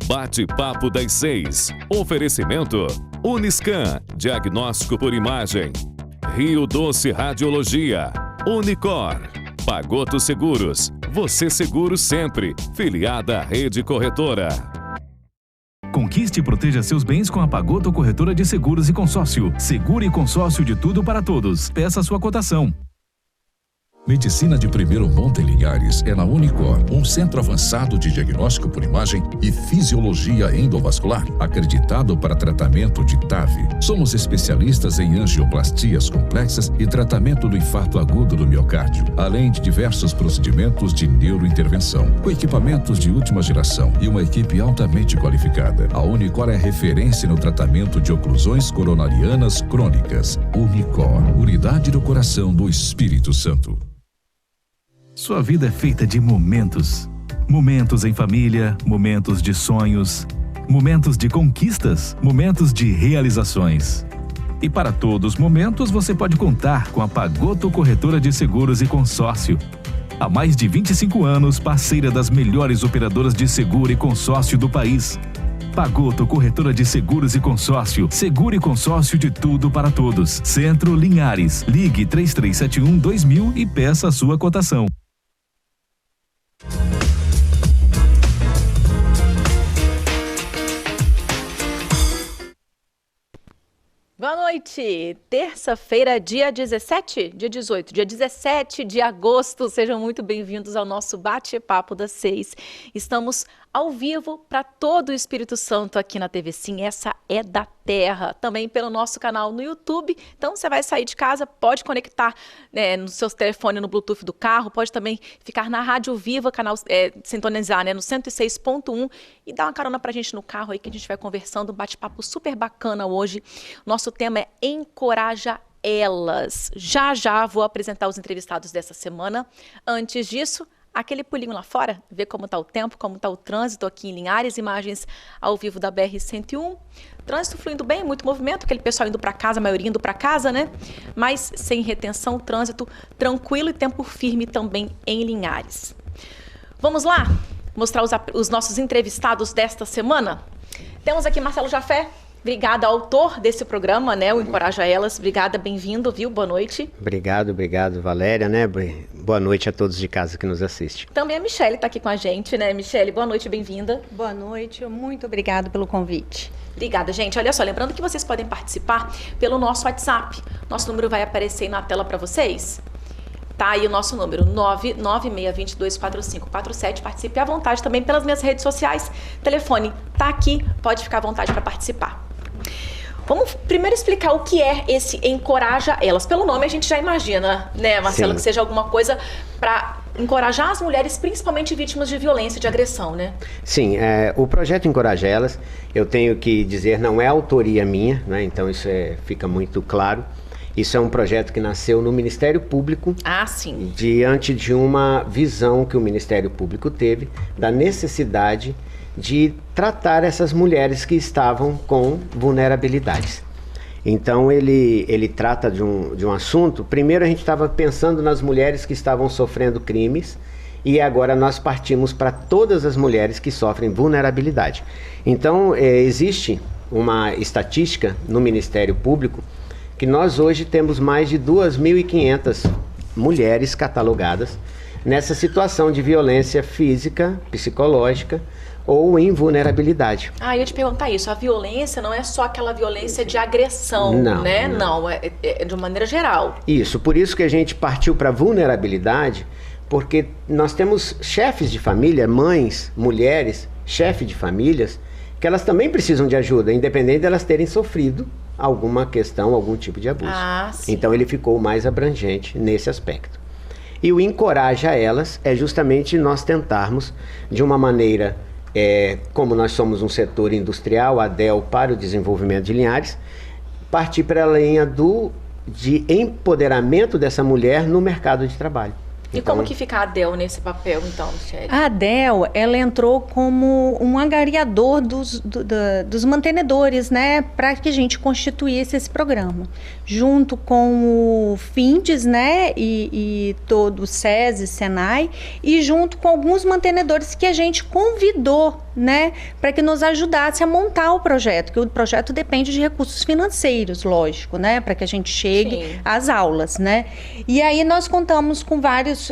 Bate-papo das 6. Oferecimento Uniscan, diagnóstico por imagem. Rio Doce Radiologia. Unicor. Pagoto Seguros. Você seguro sempre. Filiada à Rede Corretora. Conquiste e proteja seus bens com a Pagoto Corretora de Seguros e Consórcio. Seguro e consórcio de tudo para todos. Peça sua cotação. Medicina de primeiro monte em Linhares é na Unicor, um centro avançado de diagnóstico por imagem e fisiologia endovascular, acreditado para tratamento de TAV. Somos especialistas em angioplastias complexas e tratamento do infarto agudo do miocárdio, além de diversos procedimentos de neurointervenção, com equipamentos de última geração e uma equipe altamente qualificada. A Unicor é referência no tratamento de oclusões coronarianas crônicas. Unicor, unidade do coração do Espírito Santo. Sua vida é feita de momentos. Momentos em família, momentos de sonhos, momentos de conquistas, momentos de realizações. E para todos os momentos você pode contar com a Pagoto Corretora de Seguros e Consórcio. Há mais de 25 anos, parceira das melhores operadoras de seguro e consórcio do país. Pagoto Corretora de Seguros e Consórcio. Seguro e consórcio de tudo para todos. Centro Linhares. Ligue 3371-2000 e peça a sua cotação. Boa noite! Terça-feira, dia 17? Dia 18? Dia 17 de agosto. Sejam muito bem-vindos ao nosso Bate-Papo das 6. Estamos ao vivo para todo o Espírito Santo aqui na TV Sim. Essa é da Terra. Também pelo nosso canal no YouTube. Então, você vai sair de casa, pode conectar no seu telefone, no Bluetooth do carro. Pode também ficar na Rádio Viva, canal sintonizar no 106.1 e dar uma carona para a gente no carro aí que a gente vai conversando. Um bate-papo super bacana hoje. Nosso tema é Encoraja Elas. Já vou apresentar os entrevistados dessa semana. Antes disso, aquele pulinho lá fora, ver como está o tempo, como está o trânsito aqui em Linhares, imagens ao vivo da BR-101. Trânsito fluindo bem, muito movimento, aquele pessoal indo para casa, a maioria indo para casa, né? Mas sem retenção, trânsito tranquilo e tempo firme também em Linhares. Vamos lá mostrar os nossos entrevistados desta semana? Temos aqui Marcelo Jafé. Obrigada, autor desse programa, né? O Encoraja Elas. Obrigada, bem-vindo, viu? Boa noite. Obrigado, Valéria, né? Boa noite a todos de casa que nos assistem. Também a Michele está aqui com a gente, né? Michele, boa noite, bem-vinda. Boa noite, muito obrigado pelo convite. Obrigada, gente. Olha só, lembrando que vocês podem participar pelo nosso WhatsApp. Nosso número vai aparecer aí na tela para vocês. Tá aí o nosso número, 996224547. Participe à vontade também pelas minhas redes sociais. Telefone tá aqui, pode ficar à vontade para participar. Vamos primeiro explicar o que é esse Encoraja Elas. Pelo nome a gente já imagina, né, Marcelo, Sim. Que seja alguma coisa para encorajar as mulheres, principalmente vítimas de violência, de agressão, né? Sim, o projeto Encoraja Elas, eu tenho que dizer, não é autoria minha, né? Então isso fica muito claro. Isso é um projeto que nasceu no Ministério Público, sim. Diante de uma visão que o Ministério Público teve da necessidade de tratar essas mulheres que estavam com vulnerabilidades. Então ele trata de um assunto. Primeiro a gente estava pensando nas mulheres que estavam sofrendo crimes e agora nós partimos para todas as mulheres que sofrem vulnerabilidade. Então existe uma estatística no Ministério Público que nós hoje temos mais de 2.500 mulheres catalogadas nessa situação de violência física, psicológica ou em vulnerabilidade. Eu ia te perguntar isso, a violência não é só aquela violência de agressão, né? Não, é de uma maneira geral. Isso, por isso que a gente partiu para vulnerabilidade, porque nós temos chefes de família, mães, mulheres, chefes de famílias, que elas também precisam de ajuda, independente de elas terem sofrido alguma questão, algum tipo de abuso. Sim. Então ele ficou mais abrangente nesse aspecto. E o Encoraja Elas é justamente nós tentarmos, de uma maneira, como nós somos um setor industrial, a DEL para o desenvolvimento de Linhares, partir para a linha de empoderamento dessa mulher no mercado de trabalho. E Então, como que fica a ADEL nesse papel, então, Michele? A ADEL, ela entrou como um angariador dos mantenedores, né, para que a gente constituísse esse programa, junto com o FINDES, né, e todo o SESI, SENAI, e junto com alguns mantenedores que a gente convidou, né, para que nos ajudasse a montar o projeto, que o projeto depende de recursos financeiros, lógico, né, para que a gente chegue Sim. às aulas, né. E aí nós contamos com vários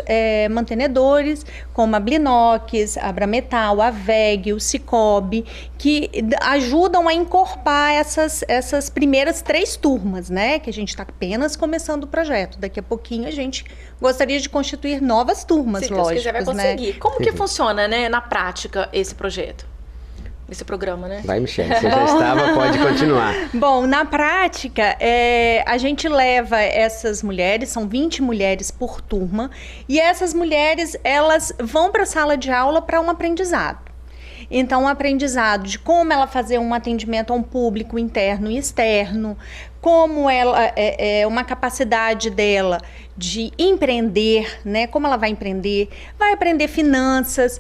mantenedores, como a Blinox, a Abrametal, a VEG, o Cicobi, que ajudam a encorpar essas primeiras 3 turmas, né? Que a gente está apenas começando o projeto. Daqui a pouquinho a gente gostaria de constituir novas turmas, Se Deus quiser, vai lógicas, né? conseguir. Como que funciona, né, na prática, esse projeto? Esse programa, né? vai, Michele, você já estava, pode continuar. Bom, na prática, a gente leva essas mulheres, são 20 mulheres por turma, e essas mulheres, elas vão para a sala de aula para um aprendizado. Então, um aprendizado de como ela fazer um atendimento a um público interno e externo, como ela uma capacidade dela de empreender, né? Como ela vai empreender, vai aprender finanças,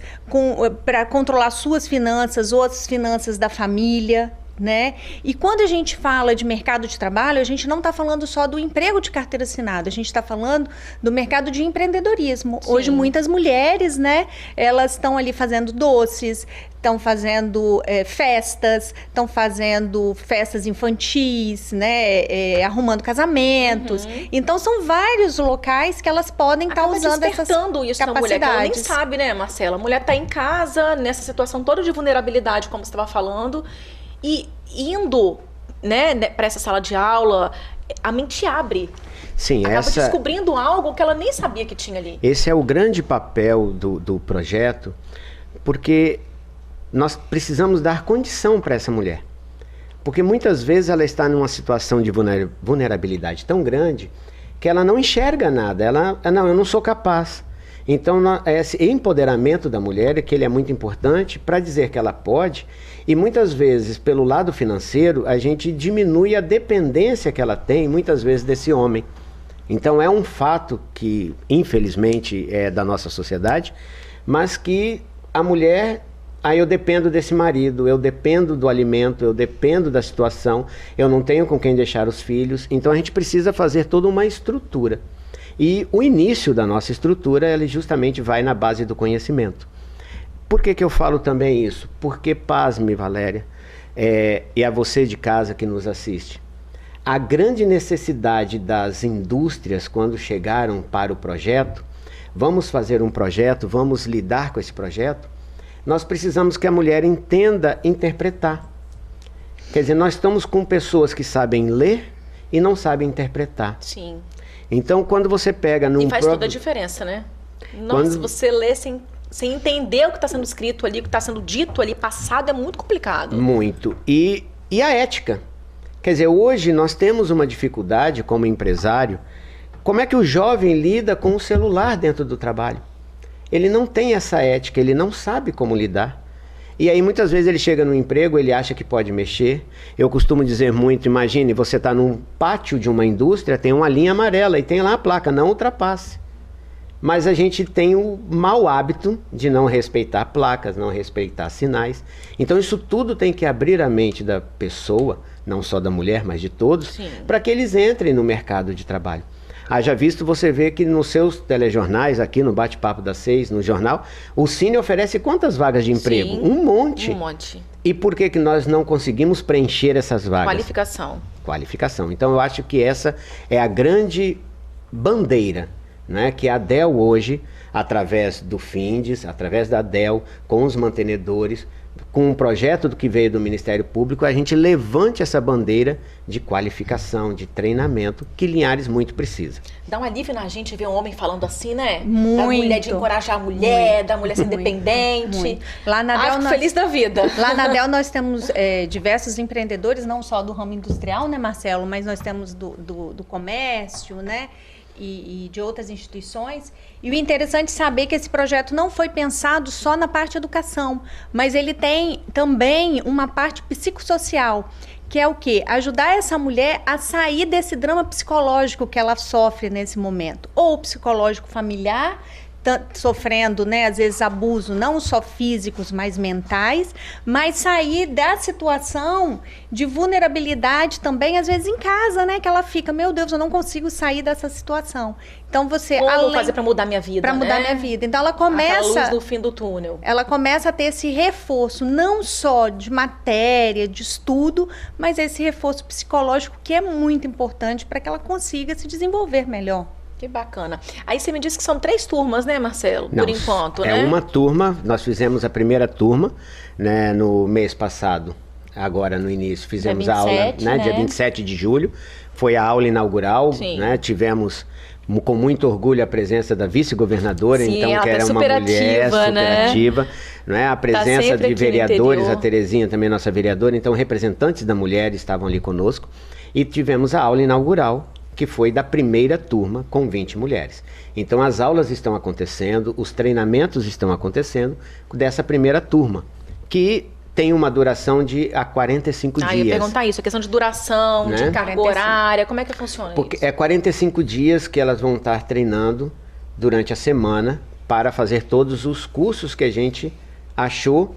para controlar suas finanças ou as finanças da família, né? E quando a gente fala de mercado de trabalho, a gente não está falando só do emprego de carteira assinada, a gente está falando do mercado de empreendedorismo. Sim. Hoje muitas mulheres, né? Elas estão ali fazendo doces, estão fazendo festas, estão fazendo festas infantis, né? Arrumando casamentos. Então são vários locais que elas podem estar usando essas despertando isso na mulher, que ela nem capacidades. sabe, né, Marcela? A mulher está em casa, nessa situação toda de vulnerabilidade, como você estava falando, e indo, né, para essa sala de aula, a mente abre. Sim, Acaba descobrindo algo que ela nem sabia que tinha ali. esse é o grande papel do projeto, porque nós precisamos dar condição para essa mulher. Porque muitas vezes ela está numa situação de vulnerabilidade tão grande que ela não enxerga nada. Não, eu não sou capaz. Então, esse empoderamento da mulher, que ele é muito importante para dizer que ela pode, e muitas vezes, pelo lado financeiro, a gente diminui a dependência que ela tem, muitas vezes, desse homem. Então, é um fato que, infelizmente, é da nossa sociedade, mas que a mulher... eu dependo desse marido, eu dependo do alimento, eu dependo da situação, eu não tenho com quem deixar os filhos. Então a gente precisa fazer toda uma estrutura. E o início da nossa estrutura, ele justamente vai na base do conhecimento. Por que eu falo também isso? Porque, pasme, Valéria, e a você de casa que nos assiste, a grande necessidade das indústrias quando chegaram para o projeto, vamos fazer um projeto, vamos lidar com esse projeto, nós precisamos que a mulher entenda interpretar. Quer dizer, nós estamos com pessoas que sabem ler e não sabem interpretar. Sim. Então, quando você pega num E faz toda a diferença, né? Nossa, você lê sem entender o que está sendo escrito ali, o que está sendo dito ali, passado, é muito complicado. Muito. E a ética. Quer dizer, hoje nós temos uma dificuldade como empresário. Como é que o jovem lida com o celular dentro do trabalho? Ele não tem essa ética, ele não sabe como lidar. E aí muitas vezes ele chega no emprego, ele acha que pode mexer. Eu costumo dizer muito, imagine, você está num pátio de uma indústria, tem uma linha amarela e tem lá a placa, não ultrapasse. Mas a gente tem o mau hábito de não respeitar placas, não respeitar sinais. Então isso tudo tem que abrir a mente da pessoa, não só da mulher, mas de todos, para que eles entrem no mercado de trabalho. Haja visto, você vê que nos seus telejornais, aqui no Bate-Papo das 6, no jornal, o Cine oferece quantas vagas de emprego? Sim, um monte. Um monte. E por que nós não conseguimos preencher essas vagas? Qualificação. Qualificação. Então eu acho que essa é a grande bandeira, né, que a ADEL hoje, através do FINDES, através da ADEL, com os mantenedores, com um projeto que veio do Ministério Público, a gente levante essa bandeira de qualificação, de treinamento, que Linhares muito precisa. Dá um alívio na gente ver um homem falando assim, né? Muito. Da mulher, de encorajar a mulher, Muito. da mulher ser independente. Muito. Lá na ADEL, fico feliz da vida. Lá na ADEL nós temos diversos empreendedores, não só do ramo industrial, né, Marcelo? Mas nós temos do comércio, né? E de outras instituições. E o interessante é saber que esse projeto não foi pensado só na parte educação, mas ele tem também uma parte psicossocial, que é o quê? Ajudar essa mulher a sair desse drama psicológico que ela sofre nesse momento. Ou psicológico familiar, sofrendo, né, às vezes abuso, não só físicos, mas mentais, mas sair da situação de vulnerabilidade também, às vezes em casa, né, que ela fica, meu Deus, eu não consigo sair dessa situação. Então você... Como vou fazer para mudar minha vida, Para mudar minha vida. Então ela começa... Aquela luz no fim do túnel. Ela começa a ter esse reforço, não só de matéria, de estudo, mas esse reforço psicológico que é muito importante para que ela consiga se desenvolver melhor. Que bacana. Aí você me disse que são 3 turmas, né, Marcelo? Não, por enquanto, né? É uma turma, nós fizemos a primeira turma, né, no mês passado, agora no início, fizemos dia 27, a aula, né, dia 27 de julho, foi a aula inaugural, né, tivemos com muito orgulho a presença da vice-governadora, então, que era uma mulher super ativa, né, a presença de vereadores, a Terezinha também, nossa vereadora, então representantes da mulher estavam ali conosco, e tivemos a aula inaugural, que foi da primeira turma com 20 mulheres. Então as aulas estão acontecendo, os treinamentos estão acontecendo dessa primeira turma, que tem uma duração de 45 dias. Eu ia perguntar isso, a questão de duração, né? De carga horária, como é que funciona Porque isso? É 45 dias que elas vão estar treinando durante a semana para fazer todos os cursos que a gente achou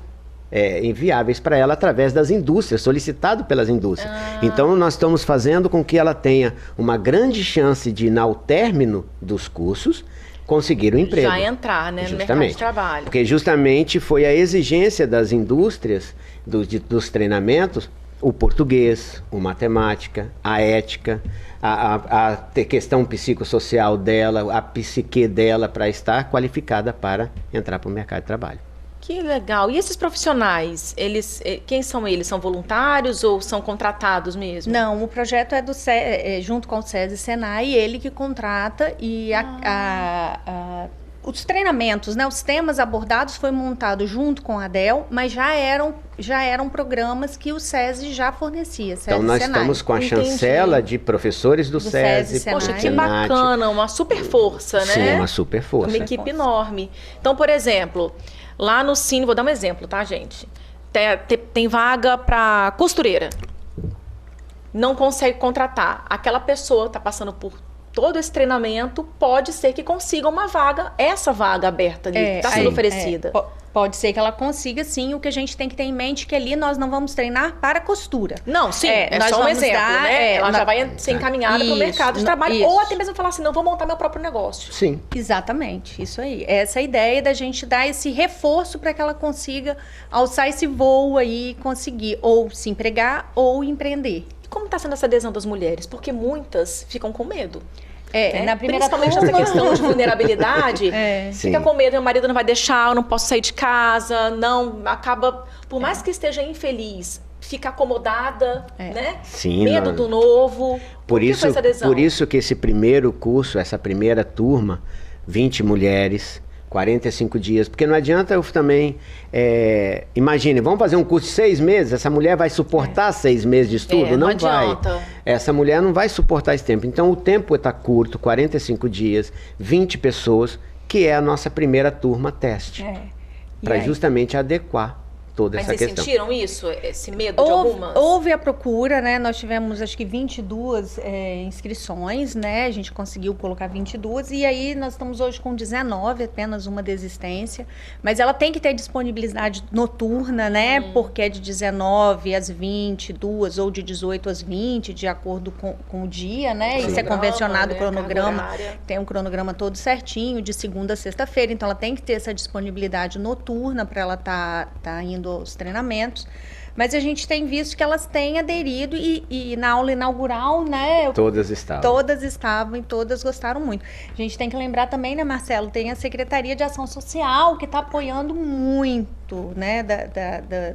enviáveis para ela através das indústrias, solicitado pelas indústrias. Então nós estamos fazendo com que ela tenha uma grande chance de, ao término dos cursos, conseguir um emprego. Já entrar, né, no mercado de trabalho. Porque justamente foi a exigência das indústrias, dos treinamentos, o português, a matemática, a ética, a questão psicossocial dela, a psique dela, para estar qualificada para entrar para o mercado de trabalho. Que legal. E esses profissionais, quem são eles? São voluntários ou são contratados mesmo? Não, o projeto é junto com o SESI e Senai, ele que contrata e os treinamentos, né, os temas abordados foi montado junto com a ADEL, mas já eram programas que o SESI já fornecia. Então nós estamos com a chancela de professores do SESI. Poxa, que bacana, uma super força, né? Sim, uma super força. Uma equipe enorme. Então, por exemplo, lá no Cine, vou dar um exemplo, tá, gente? Tem vaga para costureira. Não consegue contratar. Aquela pessoa está passando por todo esse treinamento, pode ser que consiga uma vaga, essa vaga aberta ali, está sendo oferecida. Pode ser que ela consiga, sim. O que a gente tem que ter em mente é que ali nós não vamos treinar para costura. Não, sim, nós só um exemplo, né? Ela já vai ser encaminhada para o mercado de trabalho, ou até mesmo falar assim, não, vou montar meu próprio negócio. Sim. Exatamente, isso aí. Essa é a ideia da gente dar esse reforço para que ela consiga alçar esse voo aí e conseguir ou se empregar ou empreender. E como está sendo essa adesão das mulheres? Porque muitas ficam com medo. Na primeira principalmente essa questão de vulnerabilidade, fica com medo, meu marido não vai deixar, eu não posso sair de casa, não, acaba, por mais que esteja infeliz, fica acomodada, né? Sim, medo do novo. Por isso que esse primeiro curso, essa primeira turma, 20 mulheres, 45 dias, porque não adianta eu também, imagine, vamos fazer um curso de 6 meses, essa mulher vai suportar 6 meses de estudo? Não vai. Essa mulher não vai suportar esse tempo. Então o tempo está curto, 45 dias, 20 pessoas, que é a nossa primeira turma teste, para justamente adequar toda essa questão. Mas vocês sentiram isso? Esse medo de algumas? Houve a procura, né? Nós tivemos, acho que 22 inscrições, né? A gente conseguiu colocar 22 e aí nós estamos hoje com 19, apenas uma desistência. Mas ela tem que ter disponibilidade noturna, né? Porque é de 19 às 22 ou de 18 às 20, de acordo com o dia, né? Isso é convencionado, o cronograma. Tem um cronograma todo certinho, de segunda a sexta-feira. Então, ela tem que ter essa disponibilidade noturna para ela tá indo os treinamentos, mas a gente tem visto que elas têm aderido e na aula inaugural, né? Todas estavam. Todas estavam e todas gostaram muito. A gente tem que lembrar também, né, Marcelo, tem a Secretaria de Ação Social que está apoiando muito, né,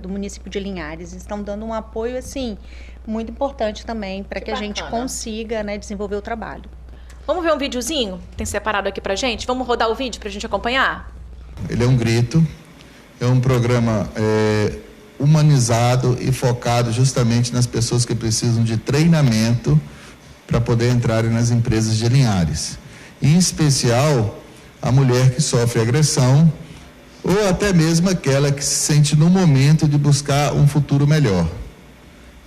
do município de Linhares. Estão dando um apoio, assim, muito importante também para que a gente consiga, né, desenvolver o trabalho. Vamos ver um videozinho? Tem separado aqui pra gente? Vamos rodar o vídeo pra gente acompanhar? Ele é um grito. É um programa humanizado e focado justamente nas pessoas que precisam de treinamento para poder entrarem nas empresas de Linhares. Em especial, a mulher que sofre agressão ou até mesmo aquela que se sente no momento de buscar um futuro melhor.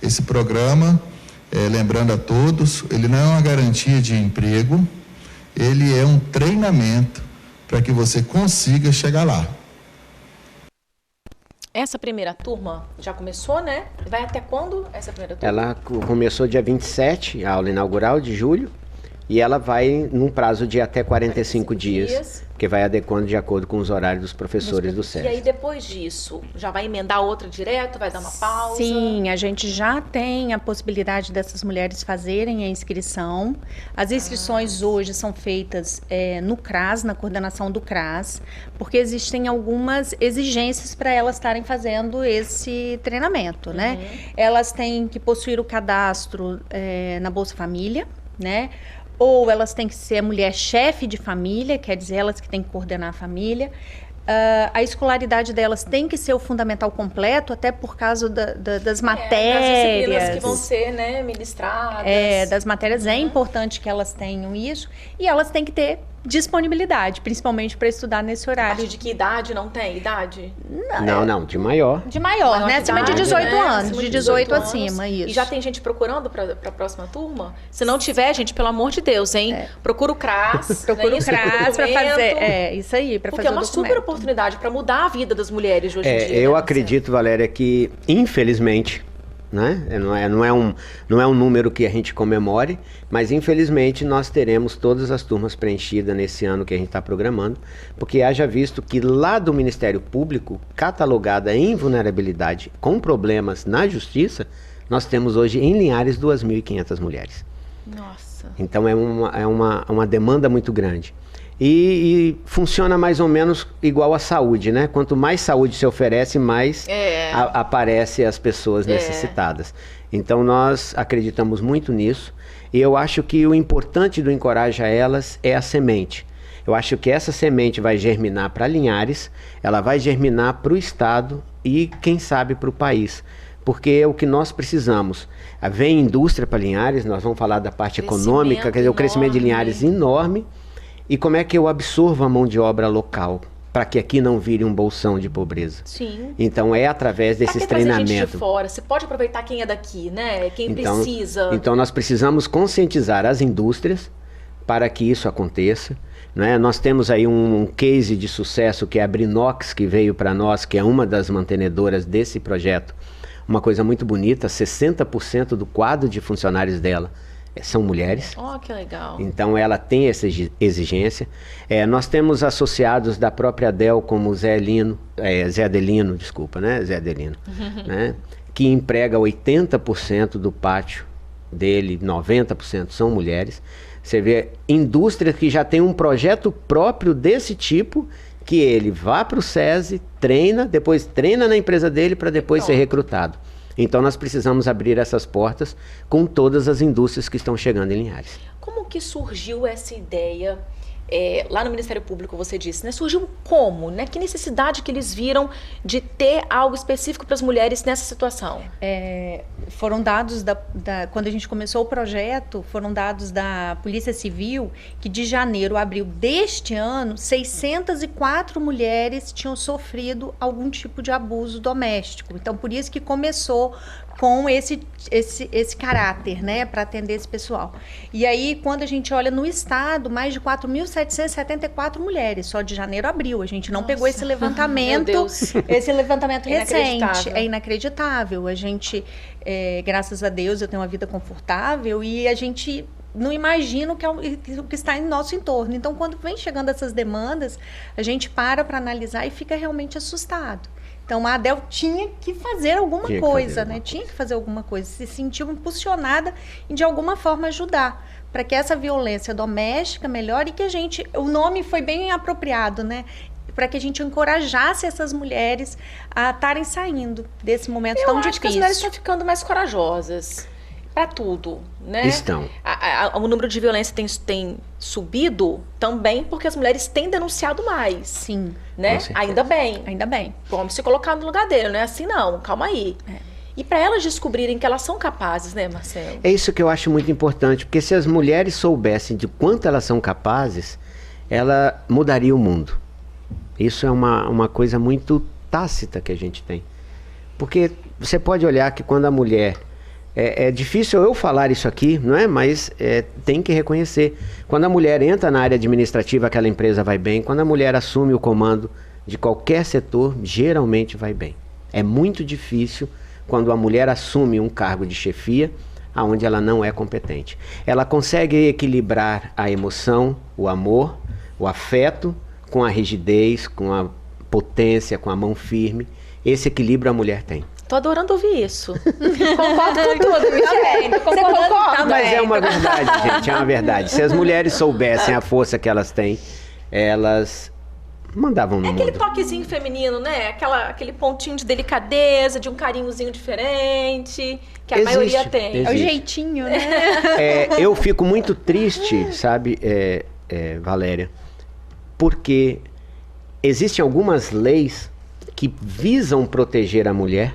Esse programa, lembrando a todos, ele não é uma garantia de emprego, ele é um treinamento para que você consiga chegar lá. Essa primeira turma já começou, né? Vai até quando essa primeira turma? Ela começou dia 27, a aula inaugural de julho, e ela vai num prazo de até 45 dias, que vai adequando de acordo com os horários dos professores do SESI. E aí depois disso, já vai emendar outra direto, vai dar uma pausa? Sim, a gente já tem a possibilidade dessas mulheres fazerem a inscrição. As inscrições hoje são feitas no CRAS, na coordenação do CRAS, porque existem algumas exigências para elas estarem fazendo esse treinamento, né? Elas têm que possuir o cadastro na Bolsa Família, né? Ou elas têm que ser mulher chefe de família, quer dizer, elas que têm que coordenar a família. A escolaridade delas tem que ser o fundamental completo, até por causa das matérias. Das disciplinas que vão ser, né, ministradas. Das matérias é importante que elas tenham isso. E elas têm que ter disponibilidade, principalmente para estudar nesse A horário. partir de que idade? Não tem idade? Não, de maior. De maior, né? Acima de 18 anos. Acima De 18 acima, isso. E já tem gente procurando para a próxima turma? Se não tiver, gente, pelo amor de Deus, hein? Procura o CRAS. Procura o CRAS para fazer. Isso aí, para fazer o documento. Porque é uma super oportunidade para mudar a vida das mulheres de hoje em dia. Eu acredito, Valéria, que infelizmente, né? Não é um número que a gente comemore, mas infelizmente nós teremos todas as turmas preenchidas nesse ano que a gente está programando, porque haja visto que lá do Ministério Público, catalogada em vulnerabilidade com problemas na justiça, nós temos hoje em Linhares 2.500 mulheres. Nossa. Então é uma demanda muito grande. E funciona mais ou menos igual à saúde, né? Quanto mais saúde se oferece, mais aparece as pessoas necessitadas. Então nós acreditamos muito nisso. E eu acho que o importante do Encoraja Elas é a semente. Eu acho que essa semente vai germinar para Linhares, ela vai germinar para o Estado e, quem sabe, para o país. Porque é o que nós precisamos. Vem indústria para Linhares, nós vamos falar da parte econômica, quer dizer, o crescimento de Linhares enorme. E como é que eu absorvo a mão de obra local para que aqui não vire um bolsão de pobreza? Sim. Então é através desses treinamentos. Gente de fora, você pode aproveitar quem é daqui, né? Quem precisa. Então nós precisamos conscientizar as indústrias para que isso aconteça, né? Nós temos aí um case de sucesso que é a Brinox, que veio para nós, que é uma das mantenedoras desse projeto. Uma coisa muito bonita, 60% do quadro de funcionários dela são mulheres. Oh, que legal. Então ela tem essa exigência. Nós temos associados da própria Dell como Zé Adelino, né? Que emprega 80% do pátio dele, 90% são mulheres. Você vê indústrias que já tem um projeto próprio desse tipo, que ele vá para o SESI, treina, depois treina na empresa dele para depois ser recrutado. Então nós precisamos abrir essas portas com todas as indústrias que estão chegando em Linhares. Como que surgiu essa ideia? Lá no Ministério Público, você disse, né? Surgiu como? Né? Que necessidade que eles viram de ter algo específico para as mulheres nessa situação? Foram dados, quando a gente começou o projeto, foram dados da Polícia Civil que de janeiro a abril deste ano, 604 mulheres tinham sofrido algum tipo de abuso doméstico. Então, por isso que começou com esse caráter, né, para atender esse pessoal. E aí, quando a gente olha no estado, mais de 4.774 mulheres, só de janeiro a abril. A gente não pegou esse levantamento, esse levantamento recente. É inacreditável. A gente, graças a Deus, eu tenho uma vida confortável e a gente não imagina o que está em nosso entorno. Então, quando vem chegando essas demandas, a gente para analisar e fica realmente assustado. Então, a Adel tinha que fazer alguma coisa, né? Tinha que fazer alguma coisa. Se sentiu impulsionada em, de alguma forma, ajudar para que essa violência doméstica melhore e que o nome foi bem apropriado, né? Para que a gente encorajasse essas mulheres a estarem saindo desse momento tão difícil. Eu acho que as mulheres estão ficando mais corajosas para tudo, né? Estão. O número de violência tem subido também porque as mulheres têm denunciado mais. Sim. Né? Ainda bem. Ainda bem. Vamos se colocar no lugar dele, não é assim não, calma aí. E para elas descobrirem que elas são capazes, né, Marcelo? É isso que eu acho muito importante, porque se as mulheres soubessem de quanto elas são capazes, ela mudaria o mundo. Isso é uma coisa muito tácita que a gente tem. Porque você pode olhar que quando a mulher É difícil eu falar isso aqui, não é? Mas tem que reconhecer. Quando a mulher entra na área administrativa, aquela empresa vai bem. Quando a mulher assume o comando de qualquer setor, geralmente vai bem. É muito difícil quando a mulher assume um cargo de chefia, onde ela não é competente. Ela consegue equilibrar a emoção, o amor, o afeto, com a rigidez, com a potência, com a mão firme. Esse equilíbrio a mulher tem. Tô adorando ouvir isso. Concordo com tudo, Michele. Você concorda? Mas é uma verdade, gente, é uma verdade. Se as mulheres soubessem a força que elas têm, elas mandavam no mundo. Aquele toquezinho feminino, né? Aquele pontinho de delicadeza, de um carinhozinho diferente, que a maioria tem. É o jeitinho, né? Eu fico muito triste, sabe, Valéria, porque existem algumas leis que visam proteger a mulher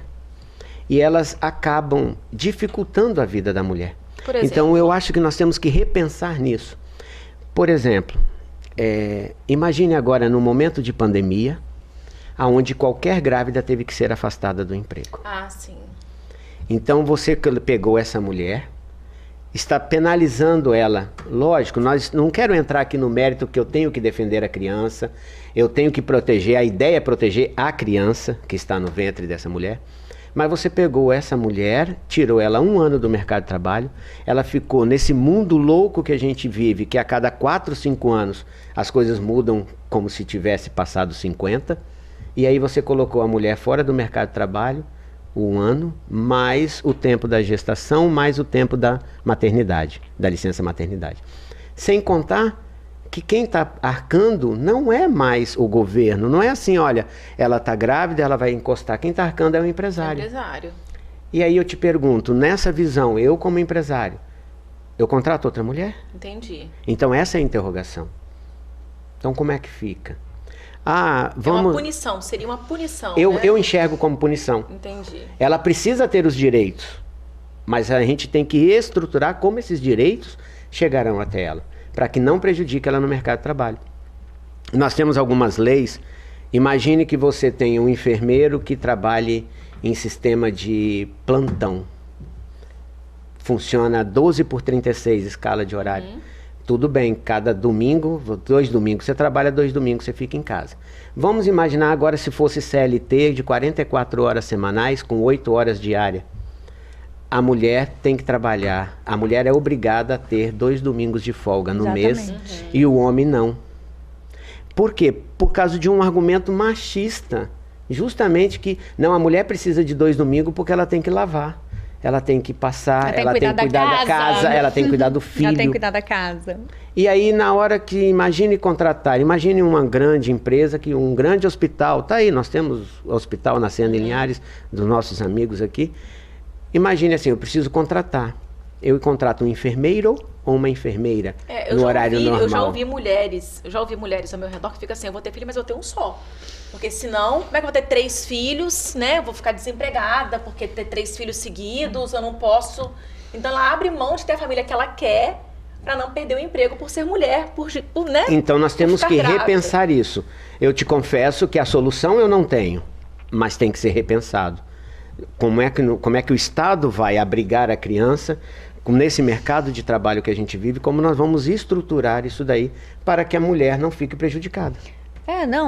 e elas acabam dificultando a vida da mulher. Por exemplo? Então eu acho que nós temos que repensar nisso. Por exemplo, imagine agora no momento de pandemia, onde qualquer grávida teve que ser afastada do emprego. Ah, sim. Então você pegou essa mulher, está penalizando ela. Lógico, nós não quero entrar aqui no mérito que eu tenho que defender a criança, eu tenho que proteger, a ideia é proteger a criança que está no ventre dessa mulher. Mas você pegou essa mulher, tirou ela 1 ano do mercado de trabalho, ela ficou nesse mundo louco que a gente vive, que a cada 4, 5 anos as coisas mudam como se tivesse passado 50, e aí você colocou a mulher fora do mercado de trabalho, 1 ano, mais o tempo da gestação, mais o tempo da maternidade, da licença maternidade. Sem contar que quem está arcando não é mais o governo, não é assim, olha, ela está grávida, ela vai encostar, quem está arcando é o empresário. E aí eu te pergunto, nessa visão, eu como empresário, eu contrato outra mulher? Entendi. Então essa é a interrogação. Então como é que fica? É uma punição, seria uma punição, né? Eu enxergo como punição. Entendi. Ela precisa ter os direitos, mas a gente tem que estruturar como esses direitos chegarão até ela, para que não prejudique ela no mercado de trabalho. Nós temos algumas leis. Imagine que você tenha um enfermeiro que trabalhe em sistema de plantão. Funciona 12/36 escala de horário. Tudo bem, cada domingo, 2 domingos, você trabalha 2 domingos, você fica em casa. Vamos imaginar agora se fosse CLT de 44 horas semanais com 8 horas diárias. A mulher tem que trabalhar, a mulher é obrigada a ter 2 domingos de folga no mês e o homem não. Por quê? Por causa de um argumento machista. Justamente que, não, a mulher precisa de 2 domingos porque ela tem que lavar. Ela tem que passar, ela tem que cuidar da casa, ela tem que cuidar do filho. Ela tem que cuidar da casa. E aí, na hora que, imagine uma grande empresa, que um grande hospital, tá aí, nós temos o hospital Nascendo em Linhares, dos nossos amigos aqui. Imagine assim, eu preciso contratar. Eu contrato um enfermeiro ou uma enfermeira no horário normal. Eu já ouvi mulheres ao meu redor que ficam assim, eu vou ter filho, mas eu tenho um só. Porque senão, como é que eu vou ter 3 filhos, né? Eu vou ficar desempregada, porque ter 3 filhos seguidos, eu não posso. Então ela abre mão de ter a família que ela quer para não perder o emprego por ser mulher, né? Então nós temos que repensar isso. Eu te confesso que a solução eu não tenho, mas tem que ser repensado. Como é que o Estado vai abrigar a criança nesse mercado de trabalho que a gente vive, como nós vamos estruturar isso daí para que a mulher não fique prejudicada.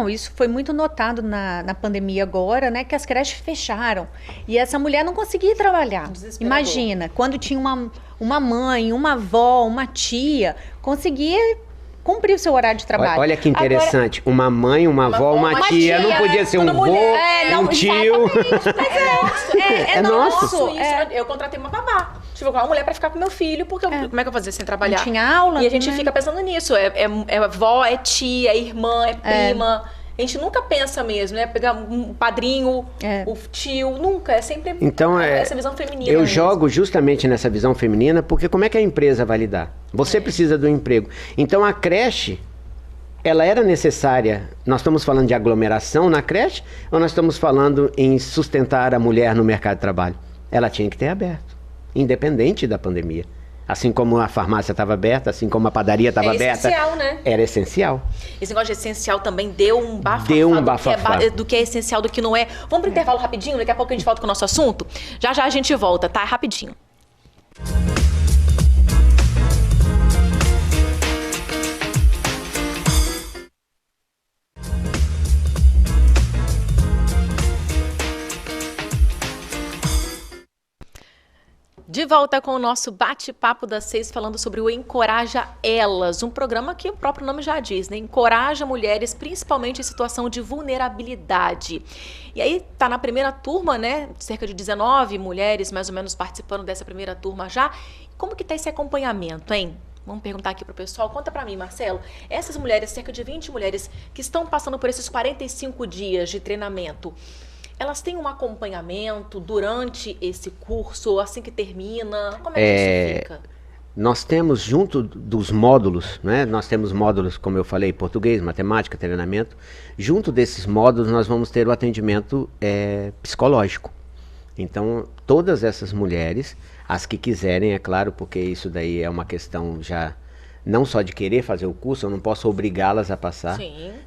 Isso foi muito notado na pandemia agora, né, que as creches fecharam e essa mulher não conseguia trabalhar. Imagina, quando tinha uma mãe, uma avó, uma tia, conseguia cumprir o seu horário de trabalho. Olha que interessante, agora, uma mãe, uma avó, uma tia, não podia ser um vô, um tio. É nosso. Eu contratei uma babá. Tive uma mulher pra ficar com meu filho, porque como é que eu vou fazer sem trabalhar? Não tinha aula. E a gente fica pensando nisso. É avó, é tia, é irmã, é prima. A gente nunca pensa mesmo, né? Pegar um padrinho, o tio, nunca. É sempre essa visão feminina. Eu jogo justamente nessa visão feminina, porque como é que a empresa vai lidar? Você precisa do emprego. Então a creche, ela era necessária. Nós estamos falando de aglomeração na creche ou nós estamos falando em sustentar a mulher no mercado de trabalho? Ela tinha que ter aberto, independente da pandemia. Assim como a farmácia estava aberta, assim como a padaria estava aberta. Era essencial, né? Era essencial. Esse negócio de essencial também deu um bafafá. Do que é essencial, do que não é. Vamos pro intervalo rapidinho, daqui a pouco a gente volta com o nosso assunto? Já a gente volta, tá? Rapidinho. De volta com o nosso bate-papo das 6, falando sobre o Encoraja Elas, um programa que o próprio nome já diz, né? Encoraja mulheres, principalmente em situação de vulnerabilidade. E aí tá na primeira turma, né? Cerca de 19 mulheres mais ou menos participando dessa primeira turma já. Como que tá esse acompanhamento, hein? Vamos perguntar aqui pro pessoal. Conta para mim, Marcelo. Essas mulheres, cerca de 20 mulheres que estão passando por esses 45 dias de treinamento, elas têm um acompanhamento durante esse curso, assim que termina? Como é que isso fica? Nós temos, junto dos módulos, né? Nós temos módulos, como eu falei, português, matemática, treinamento. Junto desses módulos, nós vamos ter o atendimento psicológico. Então, todas essas mulheres, as que quiserem, é claro, porque isso daí é uma questão já não só de querer fazer o curso, eu não posso obrigá-las a passar,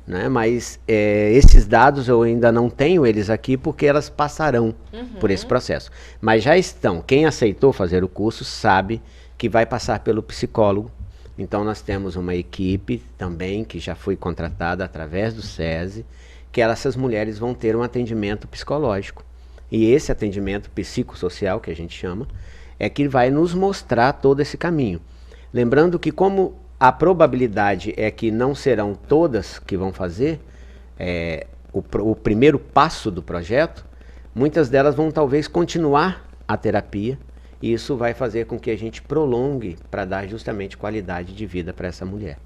né? Mas esses dados eu ainda não tenho eles aqui porque elas passarão por esse processo. Mas já estão, quem aceitou fazer o curso sabe que vai passar pelo psicólogo. Então nós temos uma equipe também que já foi contratada através do SESI, que essas mulheres vão ter um atendimento psicológico. E esse atendimento psicossocial, que a gente chama, é que vai nos mostrar todo esse caminho. Lembrando que como a probabilidade é que não serão todas que vão fazer o primeiro passo do projeto, muitas delas vão talvez continuar a terapia, e isso vai fazer com que a gente prolongue para dar justamente qualidade de vida para essa mulher.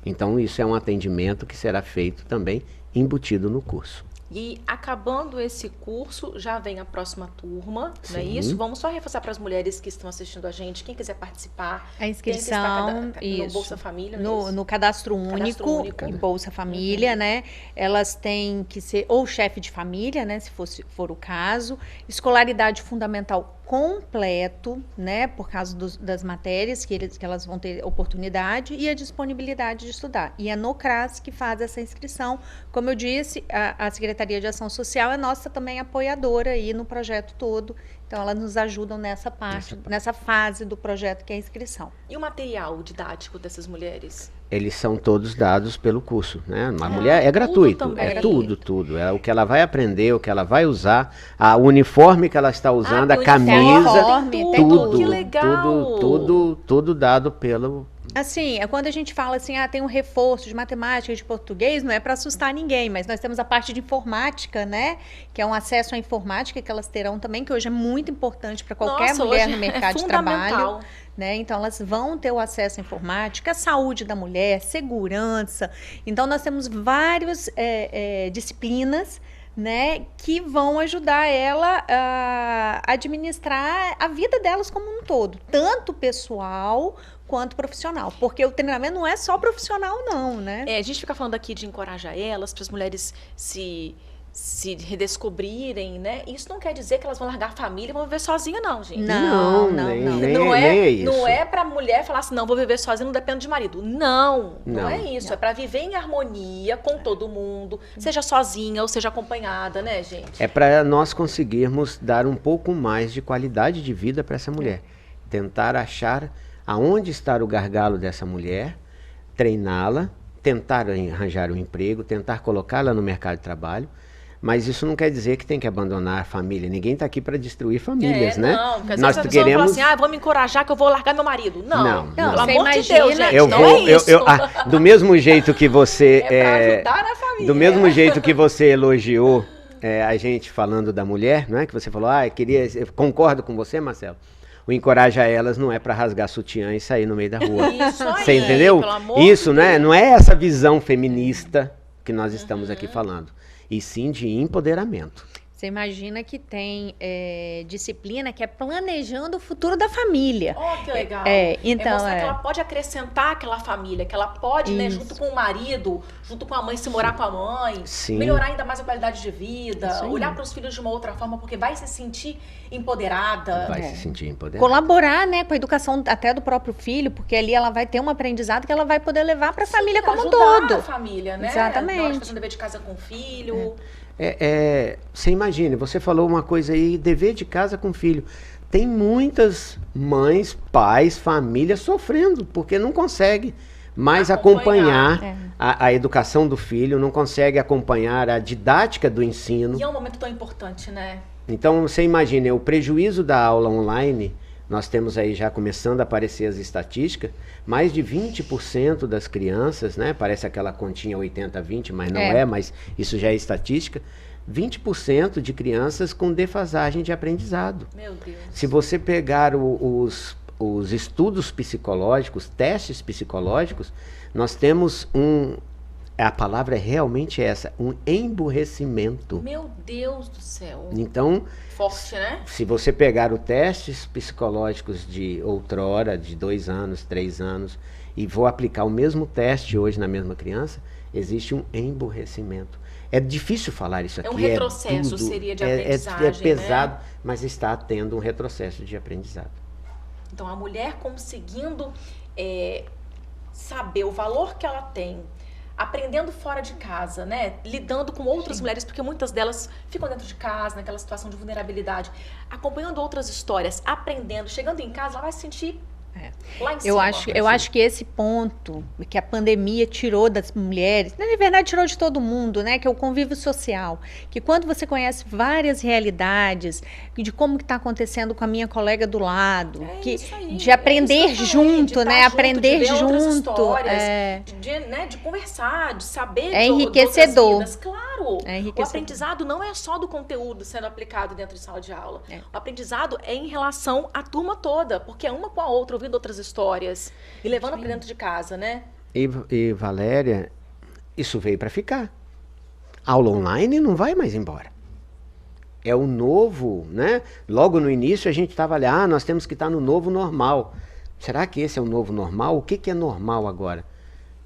Então isso é um atendimento que será feito também embutido no curso. E acabando esse curso, já vem a próxima turma, Sim. não é isso? Vamos só reforçar para as mulheres que estão assistindo a gente, quem quiser participar. A inscrição, no Bolsa Família, no cadastro único e Bolsa Família, né? Elas têm que ser ou chefe de família, né? Se for o caso. Escolaridade fundamental completo, né? Por causa das matérias que elas vão ter oportunidade e a disponibilidade de estudar. E é no CRAS que faz essa inscrição. Como eu disse, a Secretaria de Ação Social é nossa também apoiadora aí no projeto todo. Então, elas nos ajudam nessa parte, nessa fase do projeto que é a inscrição. E o material didático dessas mulheres? Eles são todos dados pelo curso, né? A mulher é gratuito, é tudo. É o que ela vai aprender, o que ela vai usar, o uniforme que ela está usando, a camisa, tudo, que legal. tudo dado pelo... Assim, é quando a gente fala assim, tem um reforço de matemática, de português, não é para assustar ninguém, mas nós temos a parte de informática, né? Que é um acesso à informática que elas terão também, que hoje é muito importante para qualquer mulher no mercado de trabalho. Né? Então, elas vão ter o acesso à informática, a saúde da mulher, segurança. Então, nós temos várias disciplinas, né, que vão ajudar ela a administrar a vida delas como um todo, tanto pessoal quanto profissional, porque o treinamento não é só profissional não, né? A gente fica falando aqui de encorajar elas, para as mulheres se redescobrirem, né? Isso não quer dizer que elas vão largar a família e vão viver sozinha, não, gente. Não. Nem é isso. Não é pra mulher falar assim, não, vou viver sozinha, não dependo de marido. Não é isso. Não. É pra viver em harmonia com todo mundo, seja sozinha ou seja acompanhada, né, gente? É para nós conseguirmos dar um pouco mais de qualidade de vida para essa mulher. Tentar achar aonde está o gargalo dessa mulher, treiná-la, tentar arranjar um emprego, tentar colocá-la no mercado de trabalho. Mas isso não quer dizer que tem que abandonar a família. Ninguém está aqui para destruir famílias, né? Não, porque às vezes a pessoa fala assim, vou me encorajar que eu vou largar meu marido. Não, pelo amor de Deus, gente, não é isso. Do mesmo jeito que você... É para ajudar a família. Do mesmo jeito que você elogiou a gente falando da mulher, não é? Que você falou, eu concordo com você, Marcelo. O Encoraja Elas não é para rasgar sutiã e sair no meio da rua. Isso aí, você entendeu? Pelo amor Isso, né? Não é essa visão feminista que nós estamos aqui falando. E sim de empoderamento. Você imagina que tem disciplina que é planejando o futuro da família. Que legal. Então, mostrar que ela pode acrescentar aquela família, que ela pode, né, junto com o marido, junto com a mãe, se morar com a mãe, melhorar ainda mais a qualidade de vida, olhar para os filhos de uma outra forma, porque vai se sentir empoderada. Vai se sentir empoderada. Colaborar, né, com a educação até do próprio filho, porque ali ela vai ter um aprendizado que ela vai poder levar para a família como um todo. Ajudar a família, né? Exatamente. Na hora de fazer um dever de casa com o filho. Você imagine, você falou uma coisa aí, dever de casa com filho. Tem muitas mães, pais, famílias sofrendo, porque não consegue mais acompanhar a educação do filho, não consegue acompanhar a didática do ensino. E é um momento tão importante, né? Então, você imagina, o prejuízo da aula online Nós temos aí já começando a aparecer as estatísticas, mais de 20% das crianças, né? Parece aquela continha 80-20, mas não é, mas isso já é estatística. 20% de crianças com defasagem de aprendizado. Meu Deus. Se você pegar os estudos psicológicos, testes psicológicos, nós temos a palavra é realmente essa, um emburrecimento. Meu Deus do céu. Então, forte, né? Se você pegar os testes psicológicos de outrora, de 2 anos, 3 anos, e vou aplicar o mesmo teste hoje na mesma criança, existe um emburrecimento. É difícil falar isso aqui. É um retrocesso, seria de aprendizagem, é pesado, né? mas está tendo um retrocesso de aprendizado. Então, a mulher conseguindo saber o valor que ela tem, aprendendo fora de casa, né? Lidando com outras mulheres, porque muitas delas ficam dentro de casa, naquela situação de vulnerabilidade, acompanhando outras histórias, aprendendo, chegando em casa, ela vai se sentir lá em cima. Eu acho que esse ponto que a pandemia tirou das mulheres, na verdade tirou de todo mundo, né? Que é o convívio social. Que quando você conhece várias realidades, de como que está acontecando com a minha colega do lado, de aprender junto, né? Aprender junto. De conversar, de saber é enriquecedor. Vidas. Claro, o aprendizado não é só do conteúdo sendo aplicado dentro de sala de aula. O aprendizado é em relação à turma toda, porque é uma com a outra, ouvindo outras histórias e levando para dentro de casa, né? E Valéria, isso veio para ficar. Aula online não vai mais embora. É o novo, né? Logo no início a gente estava ali, nós temos que estar no novo normal. Será que esse é o novo normal? O que é normal agora?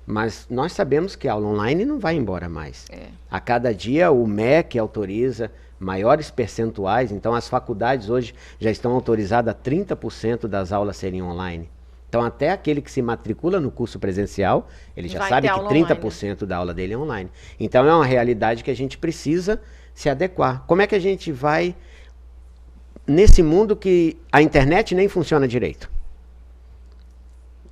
Mas nós sabemos que a aula online não vai embora mais. A cada dia o MEC autoriza maiores percentuais, então as faculdades hoje já estão autorizadas a 30% das aulas serem online. Então até aquele que se matricula no curso presencial, ele já sabe que 30% da aula dele é online. Então é uma realidade que a gente precisa se adequar. Como é que a gente vai nesse mundo que a internet nem funciona direito?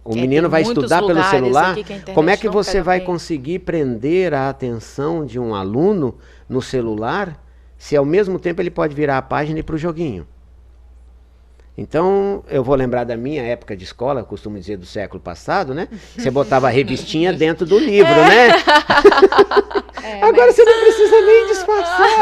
O menino vai estudar pelo celular, como é que você vai conseguir prender a atenção de um aluno no celular, se ao mesmo tempo ele pode virar a página e ir para o joguinho? Então, eu vou lembrar da minha época de escola, eu costumo dizer do século passado, né? Você botava a revistinha dentro do livro, né? Agora você não precisa nem disfarçar.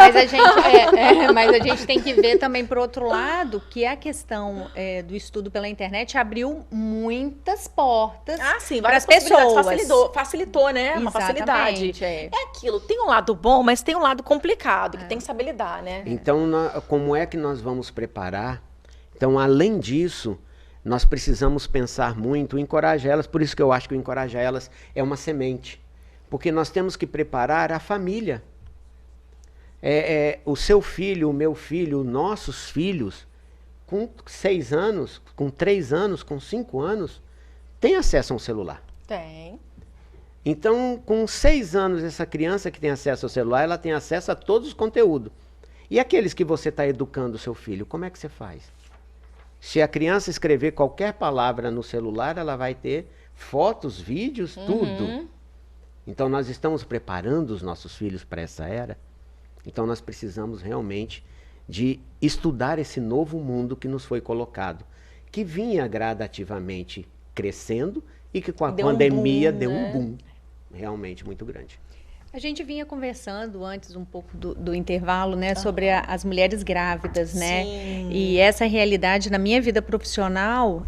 Mas a gente tem que ver também, por outro lado, que a questão do estudo pela internet abriu muitas portas para as pessoas. Facilitou, né? Uma facilidade. É aquilo, tem um lado bom, mas tem um lado complicado, que tem que saber lidar, né? Então, como é que nós vamos preparar? Então, além disso, nós precisamos pensar muito, encorajar elas, por isso que eu acho que o encorajar elas é uma semente. Porque nós temos que preparar a família. O seu filho, o meu filho, nossos filhos, com 6 anos, com 3 anos, com 5 anos, têm acesso a um celular. Tem. Então, com 6 anos, essa criança que tem acesso ao celular, ela tem acesso a todos os conteúdos. E aqueles que você está educando o seu filho, como é que você faz? Se a criança escrever qualquer palavra no celular, ela vai ter fotos, vídeos, tudo. Então, nós estamos preparando os nossos filhos para essa era. Então, nós precisamos realmente de estudar esse novo mundo que nos foi colocado, que vinha gradativamente crescendo e que com a pandemia deu um boom realmente muito grande. A gente vinha conversando antes um pouco do intervalo, né, sobre as mulheres grávidas, né? Sim. E essa realidade na minha vida profissional,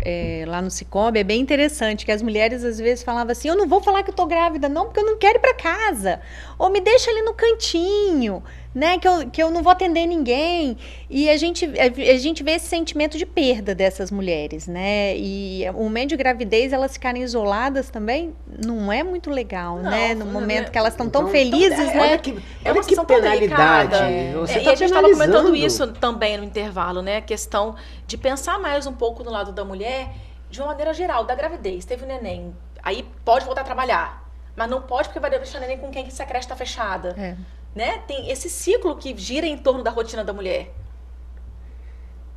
lá no Cicobi, é bem interessante, que as mulheres às vezes falavam assim, eu não vou falar que eu tô grávida não, porque eu não quero ir para casa. Ou me deixa ali no cantinho, né, que eu não vou atender ninguém. E a gente vê esse sentimento de perda dessas mulheres, né? E o momento de gravidez, elas ficarem isoladas também, não é muito legal, né? No momento que elas estão tão felizes, né? Olha que penalidade. Você e a gente estava comentando isso também no intervalo, né? A questão de pensar mais um pouco no lado da mulher, de uma maneira geral, da gravidez. Teve um neném, aí pode voltar a trabalhar, mas não pode porque vai deixar o neném com quem se a creche está fechada. Né? Tem esse ciclo que gira em torno da rotina da mulher.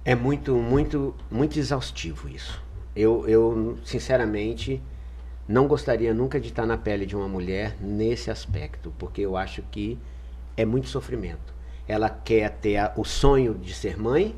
É muito, muito, muito exaustivo isso. Eu sinceramente, não gostaria nunca de estar na pele de uma mulher nesse aspecto, porque eu acho que é muito sofrimento. Ela quer ter o sonho de ser mãe,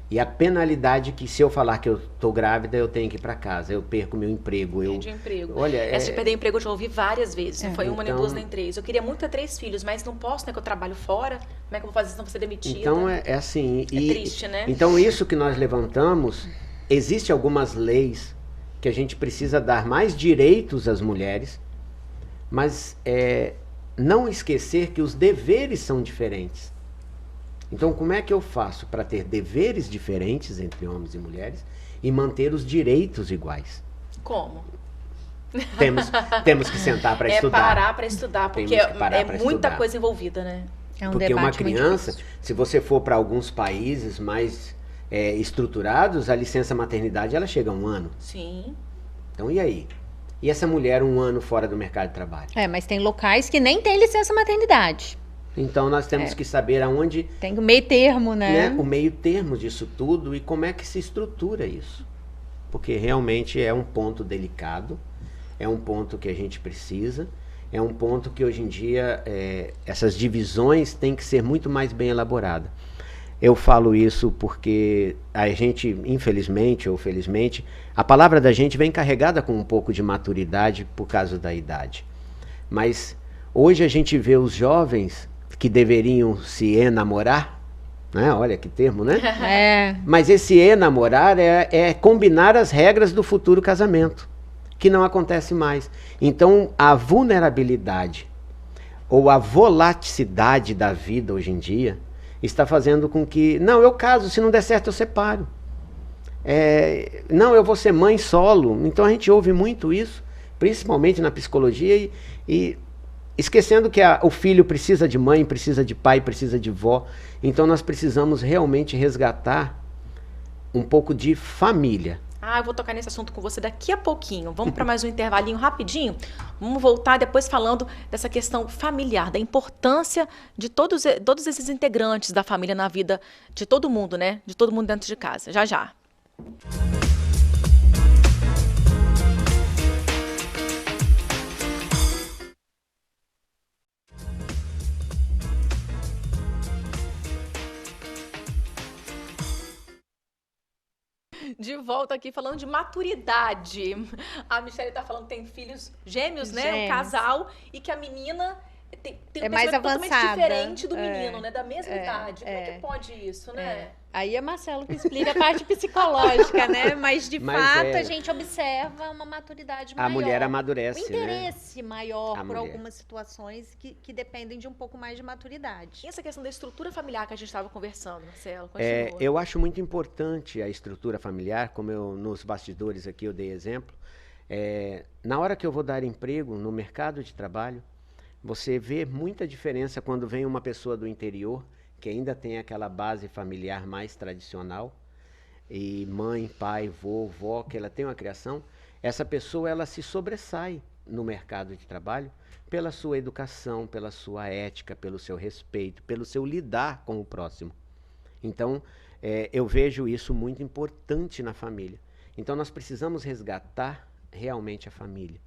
E a penalidade que se eu falar que eu estou grávida, eu tenho que ir para casa, eu perco meu emprego. Perde o emprego. Olha, Essa de perder emprego eu já ouvi várias vezes. Não foi uma, nem Então- duas, nem três. Eu queria muito ter 3 filhos, mas não posso, né? Que eu trabalho fora. Como é que eu vou fazer se não vou ser demitida? Então é assim. É triste, né? Então isso que nós levantamos, existe algumas leis que a gente precisa dar mais direitos às mulheres, mas não esquecer que os deveres são diferentes. Então como é que eu faço para ter deveres diferentes entre homens e mulheres e manter os direitos iguais? Como? Temos que sentar para estudar. Parar para estudar, porque Temos que parar é pra muita estudar. coisa envolvida, né? É um Porque uma debate muito criança, difícil. se você for para alguns países mais estruturados, a licença maternidade ela chega a 1 ano. Sim. Então e aí? E essa mulher 1 ano fora do mercado de trabalho? Mas tem locais que nem tem licença maternidade. Então nós temos que saber aonde, Tem o meio termo, né? o meio termo disso tudo e como é que se estrutura isso. Porque realmente é um ponto delicado, é um ponto que a gente precisa, é um ponto que hoje em dia essas divisões têm que ser muito mais bem elaboradas. Eu falo isso porque a gente, infelizmente ou felizmente, a palavra da gente vem carregada com um pouco de maturidade por causa da idade. Mas hoje a gente vê os jovens que deveriam se enamorar, né? Olha que termo, né? Mas esse enamorar é combinar as regras do futuro casamento, que não acontece mais. Então a vulnerabilidade ou a volaticidade da vida hoje em dia está fazendo com que, não, eu caso, se não der certo eu separo. Não, eu vou ser mãe solo. Então a gente ouve muito isso, principalmente na psicologia, e esquecendo que o filho precisa de mãe, precisa de pai, precisa de vó. Então nós precisamos realmente resgatar um pouco de família. Eu vou tocar nesse assunto com você daqui a pouquinho. Vamos para mais um intervalinho rapidinho. Vamos voltar depois falando dessa questão familiar, da importância de todos esses integrantes da família na vida de todo mundo, né? De todo mundo dentro de casa. Já, já. De volta aqui falando de maturidade. A Michelle tá falando que tem filhos gêmeos, né? Um casal, e que a menina tem um mais pensamento totalmente avançada. diferente do menino, né? Da mesma idade. Como é que pode isso, né? Aí é Marcelo que explica a parte psicológica, né? Mas de Mas fato a gente observa uma maturidade maior. A mulher amadurece, um interesse maior A por mulher. algumas situações que dependem de um pouco mais de maturidade. E essa questão da estrutura familiar que a gente estava conversando, Marcelo? Continua. Eu acho muito importante a estrutura familiar, como nos bastidores aqui eu dei exemplo. Na hora que eu vou dar emprego no mercado de trabalho, você vê muita diferença quando vem uma pessoa do interior, que ainda tem aquela base familiar mais tradicional, e mãe, pai, vô, vó, que ela tem uma criação, essa pessoa ela se sobressai no mercado de trabalho pela sua educação, pela sua ética, pelo seu respeito, pelo seu lidar com o próximo. Então, eu vejo isso muito importante na família. Então, nós precisamos resgatar realmente a família.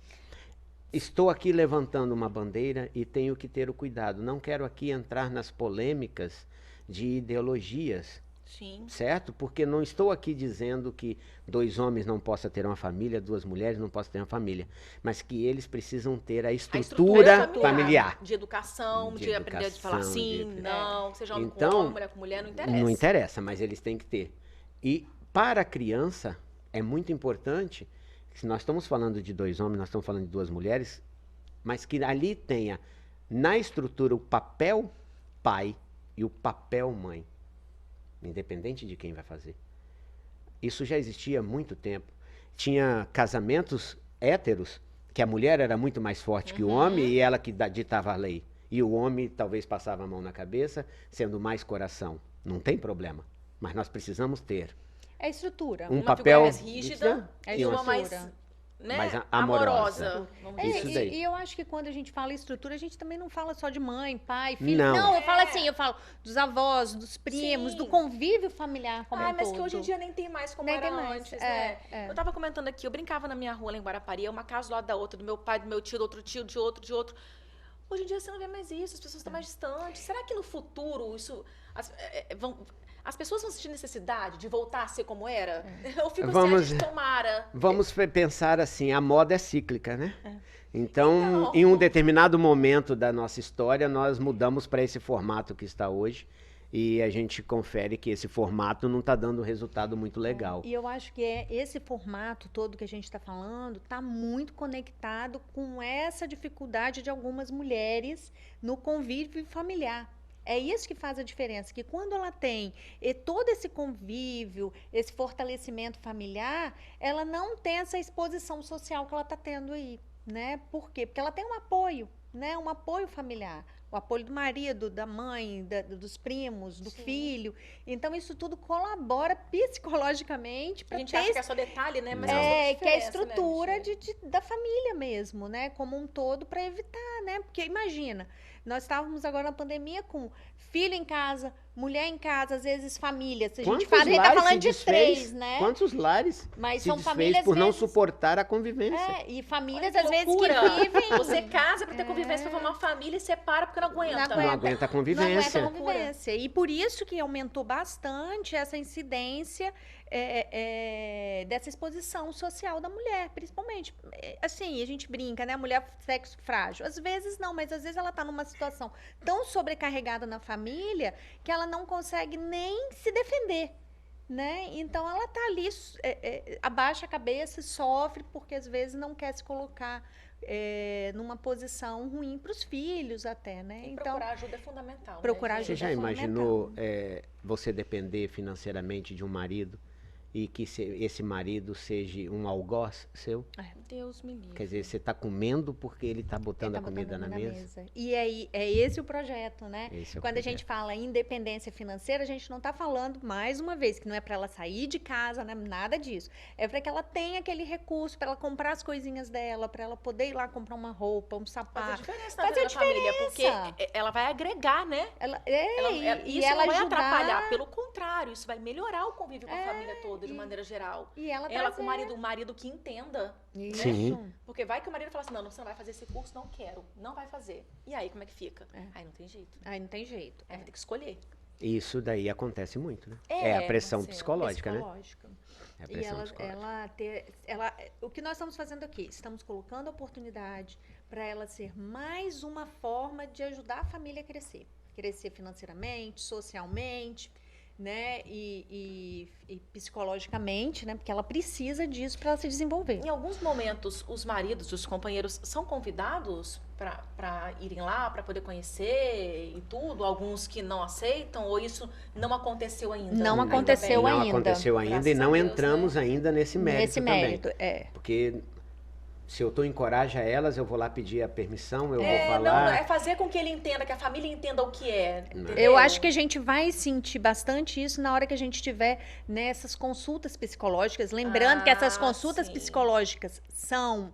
Estou aqui levantando uma bandeira e tenho que ter o cuidado. Não quero aqui entrar nas polêmicas de ideologias, Sim. certo? Porque não estou aqui dizendo que 2 homens não possam ter uma família, 2 mulheres não possam ter uma família, mas que eles precisam ter a estrutura familiar. De educação, de aprender a falar educação, sim, não, seja homem com Então, homem, mulher com mulher, não interessa. Não interessa, mas eles têm que ter. E para a criança é muito importante, se nós estamos falando de 2 homens, nós estamos falando de 2 mulheres, mas que ali tenha na estrutura o papel pai e o papel mãe, independente de quem vai fazer. Isso já existia há muito tempo. Tinha casamentos héteros, que a mulher era muito mais forte que o homem e ela que ditava a lei. E o homem talvez passava a mão na cabeça, sendo mais coração. Não tem problema, mas nós precisamos ter É a estrutura. um Uma papel figura mais rígida e e uma uma mais, estrutura. né, mais amorosa. amorosa. Vamos dizer. Isso daí. E eu acho que quando a gente fala estrutura, a gente também não fala só de mãe, pai, filho. Não. Eu falo assim, eu falo dos avós, dos primos, Sim. do convívio familiar como um Mas todo. que hoje em dia nem tem mais como Nem era tem mais, antes, né? é. Eu tava comentando aqui, eu brincava na minha rua lá em Guarapari, uma casa do lado da outra, do meu pai, do meu tio, do outro tio, de outro. Hoje em dia você não vê mais isso, as pessoas estão mais distantes. Será que no futuro isso... as pessoas vão sentir necessidade de voltar a ser como era? Eu fico Vamos- assim, tomara. Vamos pensar assim, a moda é cíclica, né? Então, em um determinado momento da nossa história, nós mudamos para esse formato que está hoje e a gente confere que esse formato não está dando um resultado muito legal. E eu acho que esse formato todo que a gente está falando está muito conectado com essa dificuldade de algumas mulheres no convívio familiar. É isso que faz a diferença, que quando ela tem todo esse convívio, esse fortalecimento familiar, ela não tem essa exposição social que ela está tendo aí, né? Por quê? Porque ela tem um apoio, né? Um apoio familiar. O apoio do marido, da mãe, dos primos, do filho. Então, isso tudo colabora psicologicamente A para gente acha que é só detalhe, né? Mas que é a diferença, estrutura né, Michele? da família mesmo, né? Como um todo, para evitar, né? Porque imagina, nós estávamos agora na pandemia com filho em casa, mulher em casa, às vezes família. Se a gente fala, a gente tá lares falando se de desfez? 3, né? Quantos lares Mas se são desfez famílias, por não às vezes- suportar a convivência? E famílias, Olha às vezes, loucura. que vivem. Você casa pra ter convivência, pra formar uma família e separa porque não aguenta. Não aguenta a convivência. Não aguenta a convivência. E por isso que aumentou bastante essa incidência dessa exposição social da mulher, principalmente. Assim, a gente brinca, né? A mulher sexo frágil. Às vezes não, mas às vezes ela tá numa situação tão sobrecarregada na família que ela não consegue nem se defender. Né? Então ela tá ali, abaixa a cabeça e sofre porque às vezes não quer se colocar numa posição ruim para os filhos até, né? E Então procurar ajuda é fundamental. procurar né, Você gente? já é imaginou você depender financeiramente de um marido e que esse marido seja um algoz seu? Deus me livre. Quer dizer, você está comendo porque ele está botando Ele tá a comida botando na mesa? E aí, é esse o projeto, né? Esse é o Quando a projeto. gente fala em independência financeira, a gente não está falando, mais uma vez, que não é para ela sair de casa, né? Nada disso. É para que ela tenha aquele recurso, para ela comprar as coisinhas dela, para ela poder ir lá comprar uma roupa, um Fazer sapato. diferença na Fazer vida da família, diferença. porque ela vai agregar, né? E Isso ela não vai ajudar, atrapalhar, pelo contrário, isso vai melhorar o convívio com a família toda, de maneira geral. E ela Com o marido que entenda, Isso. Sim. porque vai que o marido fala assim, não, você não vai fazer esse curso, não quero, não vai fazer. E aí, como é que fica? Aí não tem jeito. Aí não tem jeito. Aí vai ter que escolher. Isso daí acontece muito, né? É a pressão Marcelo, psicológica, né? Psicológica. É a E pressão psicológica. o que nós estamos fazendo aqui? Estamos colocando a oportunidade para ela ser mais uma forma de ajudar a família a crescer. Crescer financeiramente, socialmente, né? E psicologicamente, né? Porque ela precisa disso para ela se desenvolver. Em alguns momentos, os maridos, os companheiros, são convidados para irem lá, para poder conhecer e tudo? Alguns que não aceitam? Ou isso não aconteceu ainda? Não Ainda aconteceu bem. Não ainda. aconteceu ainda Graças e não a Deus, entramos né? ainda nesse mérito Nesse também. mérito, Porque se eu encoraja elas, eu vou lá pedir a permissão, eu vou Não, falar. é fazer com que ele entenda, que a família entenda o que é. Não. Eu entendeu? acho que a gente vai sentir bastante isso na hora que a gente tiver nessas consultas psicológicas. Lembrando que essas consultas sim. psicológicas são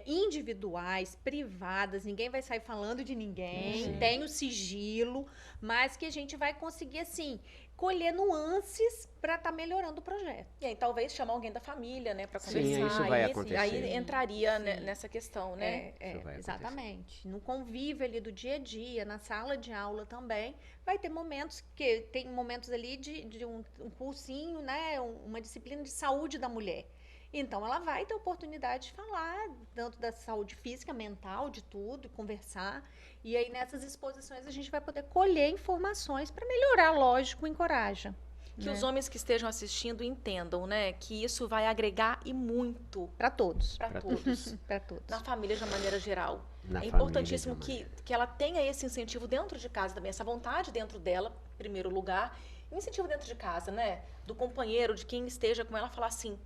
individuais, privadas, ninguém vai sair falando de ninguém, Sim. tem o sigilo, mas que a gente vai conseguir, assim, colher nuances para estar melhorando o projeto. E aí talvez chamar alguém da família, né, para Sim, conversar. isso vai aí, acontecer. Aí entraria Sim. nessa questão, né? Isso vai acontecer. Exatamente. No convívio ali do dia a dia, na sala de aula também, vai ter momentos que tem momentos ali de um cursinho, né, uma disciplina de saúde da mulher. Então, ela vai ter oportunidade de falar tanto da saúde física, mental, de tudo, conversar. E aí, nessas exposições, a gente vai poder colher informações para melhorar, lógico, encoraja. Que né? os homens que estejam assistindo entendam, né, que isso vai agregar e muito Para todos. para todos. Para todos. Na família de uma maneira geral. Na É família, importantíssimo de uma maneira. que ela tenha esse incentivo dentro de casa também, essa vontade dentro dela, em primeiro lugar, e incentivo dentro de casa, né? Do companheiro, de quem esteja com ela, falar assim,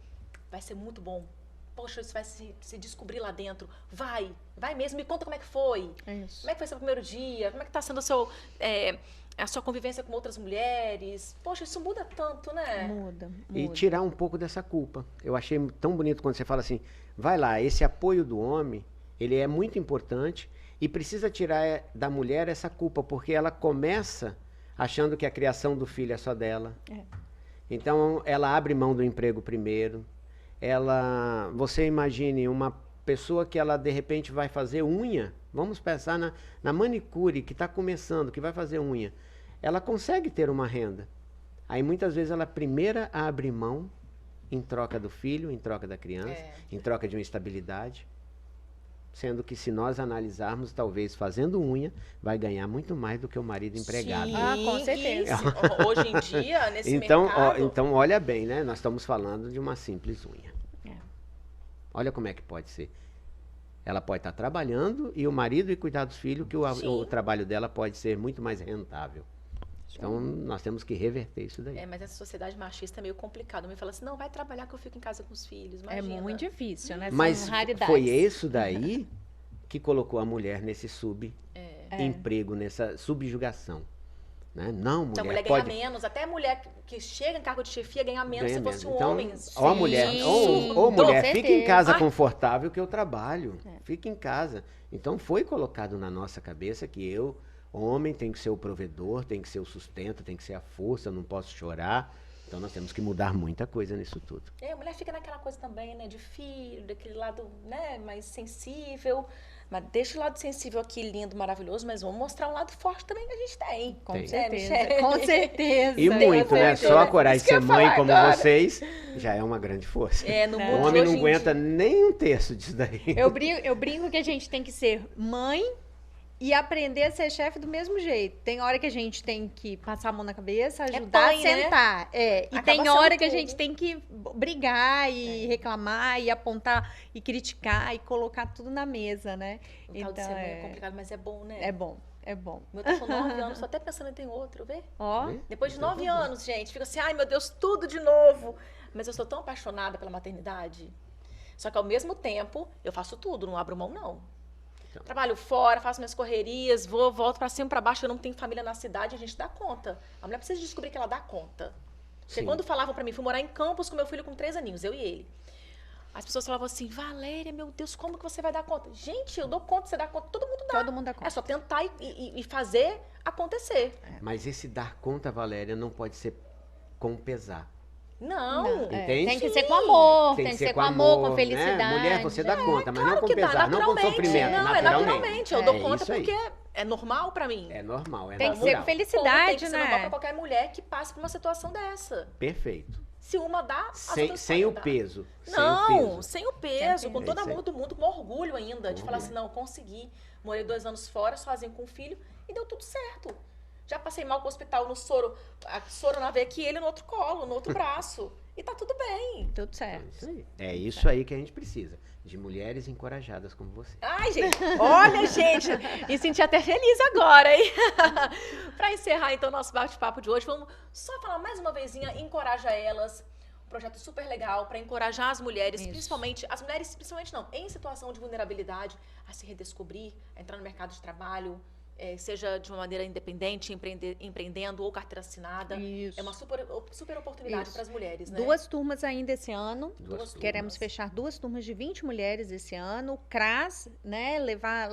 vai ser muito bom. Poxa, isso vai se descobrir lá dentro. Vai mesmo, me conta como é que foi. É isso. Como é que foi seu primeiro dia? Como é que está sendo a sua convivência com outras mulheres? Poxa, isso muda tanto, né? Muda. E tirar um pouco dessa culpa. Eu achei tão bonito quando você fala assim, vai lá, esse apoio do homem, ele é muito importante e precisa tirar da mulher essa culpa, porque ela começa achando que a criação do filho é só dela. Então, ela abre mão do emprego primeiro. Você imagine uma pessoa que ela de repente vai fazer unha, vamos pensar na manicure que está começando, que vai fazer unha, ela consegue ter uma renda, Aí muitas vezes ela é a primeira a abrir mão em troca do filho, em troca da criança, em troca de uma estabilidade. Sendo que se nós analisarmos, talvez fazendo unha, vai ganhar muito mais do que o marido empregado. Sim, Ah, com certeza. Hoje em dia, nesse Então, mercado... então, olha bem, né? Nós estamos falando de uma simples unha. Olha como é que pode ser. Ela pode estar trabalhando e o marido ir cuidar dos filhos, que o trabalho dela pode ser muito mais rentável. Então, nós temos que reverter isso daí. Mas essa sociedade machista é meio complicado. Me fala assim, não, vai trabalhar que eu fico em casa com os filhos. É Imagina. muito difícil, né? Mas São raridades. foi isso daí que colocou a mulher nesse emprego, nessa subjugação. Né? Não, mulher, Então, a mulher pode... ganha menos. Até a mulher que chega em cargo de chefia ganha menos ganha se fosse menos. um Então, homem. ou a mulher, ou Com mulher fica em certeza. casa confortável que eu trabalho. Fica em casa. Então foi colocado na nossa cabeça que eu, homem, tem que ser o provedor, tem que ser o sustento, tem que ser a força, não posso chorar. Então nós temos que mudar muita coisa nisso tudo. A mulher fica naquela coisa também, né, de filho, daquele lado, né, mais sensível. Mas deixa o lado sensível aqui, lindo, maravilhoso, mas vamos mostrar um lado forte também que a gente tem. Com Tem. certeza, Michele? com certeza. E muito, né? muito, Só a né? coragem Isso de que eu ser ia mãe falar como agora. vocês já é uma grande força. No O mundo homem de não hoje em aguenta dia. nem um terço disso daí. Eu brinco que a gente tem que ser mãe e aprender a ser chefe do mesmo jeito. Tem hora que a gente tem que passar a mão na cabeça, ajudar pai, a né? sentar. E Acaba tem sendo hora que a tudo. gente tem que brigar e reclamar e apontar e criticar e colocar tudo na mesa, né? O tal de ser mãe é complicado, mas é bom, né? É bom, é bom. Eu tô com 9 anos, tô até pensando em ter outro, vê? Ó, Depois de 9 anos, gente, fica assim, ai meu Deus, tudo de novo. Mas eu sou tão apaixonada pela maternidade. Só que ao mesmo tempo, eu faço tudo, não abro mão, não. Trabalho fora, faço minhas correrias, volto pra cima, pra baixo, eu não tenho família na cidade, a gente dá conta. A mulher precisa descobrir que ela dá conta. Porque Sim. quando falavam pra mim, fui morar em Campos com meu filho com 3 aninhos, eu e ele. As pessoas falavam assim, Valéria, meu Deus, como que você vai dar conta? Gente, eu dou conta, você dá conta, todo mundo dá. todo mundo dá conta. É só tentar e fazer acontecer. Mas esse dar conta, Valéria, não pode ser com pesar. Não. Entende? Tem que ser com amor, Tem tem que que ser com amor, com né? felicidade. Mulher, você dá conta, mas Claro não com que dá, pesar, não com naturalmente. sofrimento. Não, é naturalmente. Eu dou conta isso aí. porque é normal pra mim. É normal, é Tem que ser natural. com felicidade, Como tem que ser normal pra né? qualquer mulher que passe por uma situação dessa. Perfeito. Se uma dá, as outras Sem o podem dar. peso. Não, sem sem o peso, com É todo isso aí. amor do mundo, com orgulho ainda, de falar Orgulho. assim, não, eu consegui. Morei 2 anos fora, sozinho com o filho, e deu tudo certo. Já passei mal com o hospital no soro, a soro na veia, que ele no outro colo, no outro braço. E tá tudo bem. Tudo certo. Isso aí. É isso aí que a gente precisa. De mulheres encorajadas como você. Ai, gente, olha, gente, me senti até feliz agora, hein? Para encerrar, então, nosso bate-papo de hoje, vamos só falar mais uma vezinha, encoraja elas. Um projeto super legal para encorajar as mulheres, Isso. principalmente, as mulheres, principalmente não, em situação de vulnerabilidade, a se redescobrir, a entrar no mercado de trabalho, seja de uma maneira independente, empreendendo ou carteira assinada. Isso. É uma super oportunidade Isso. para as mulheres, né? 2 turmas ainda esse ano. Duas Queremos turmas. fechar 2 turmas de 20 mulheres esse ano. O CRAS, né, levar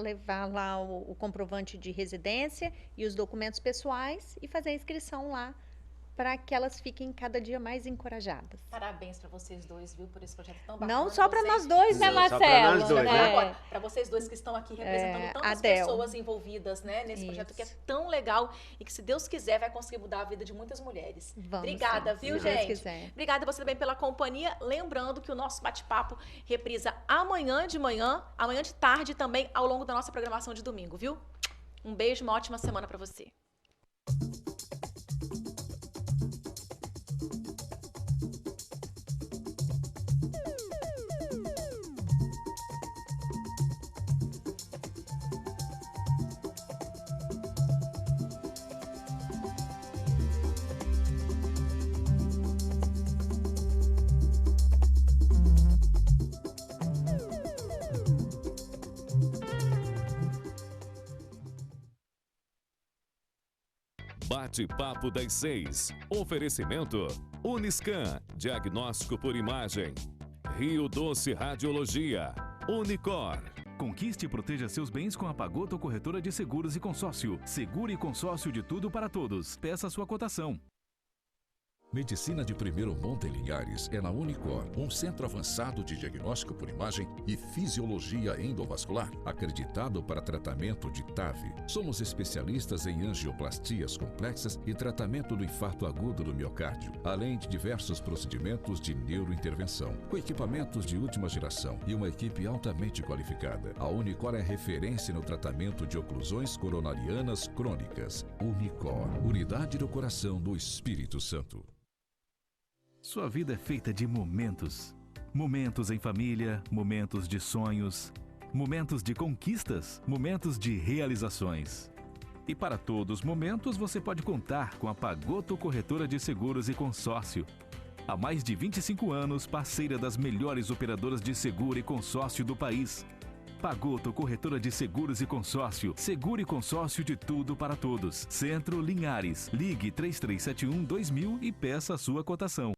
lá o comprovante de residência e os documentos pessoais e fazer a inscrição lá para que elas fiquem cada dia mais encorajadas. Parabéns para vocês dois, viu, por esse projeto tão bacana. Não só para Vocês- nós dois, né, Não, só pra Marcelo? nós dois, né? Agora, para vocês dois que estão aqui representando tantas Adel. pessoas envolvidas, né, nesse projeto que é tão legal e que, se Deus quiser, vai conseguir mudar a vida de muitas mulheres. Vamos, Obrigada, sim, viu, se Deus gente? quiser. Obrigada você também pela companhia. Lembrando que o nosso bate-papo reprisa amanhã de manhã, amanhã de tarde também, ao longo da nossa programação de domingo, viu? Um beijo, uma ótima semana para você. Bate-papo das 6. Oferecimento Uniscan, diagnóstico por imagem. Rio Doce Radiologia. Unicor. Conquiste e proteja seus bens com a Pagoto Corretora de Seguros e Consórcio. Seguro e consórcio de tudo para todos. Peça sua cotação. Medicina de primeiro monte em Linhares é na Unicor, um centro avançado de diagnóstico por imagem e fisiologia endovascular, acreditado para tratamento de TAV. Somos especialistas em angioplastias complexas e tratamento do infarto agudo do miocárdio, além de diversos procedimentos de neurointervenção, com equipamentos de última geração e uma equipe altamente qualificada. A Unicor é referência no tratamento de oclusões coronarianas crônicas. Unicor, unidade do coração do Espírito Santo. Sua vida é feita de momentos. Momentos em família, momentos de sonhos, momentos de conquistas, momentos de realizações. E para todos os momentos você pode contar com a Pagoto Corretora de Seguros e Consórcio. Há mais de 25 anos, parceira das melhores operadoras de seguro e consórcio do país. Pagoto Corretora de Seguros e Consórcio. Seguro e consórcio de tudo para todos. Centro Linhares. Ligue 3371-2000 e peça a sua cotação.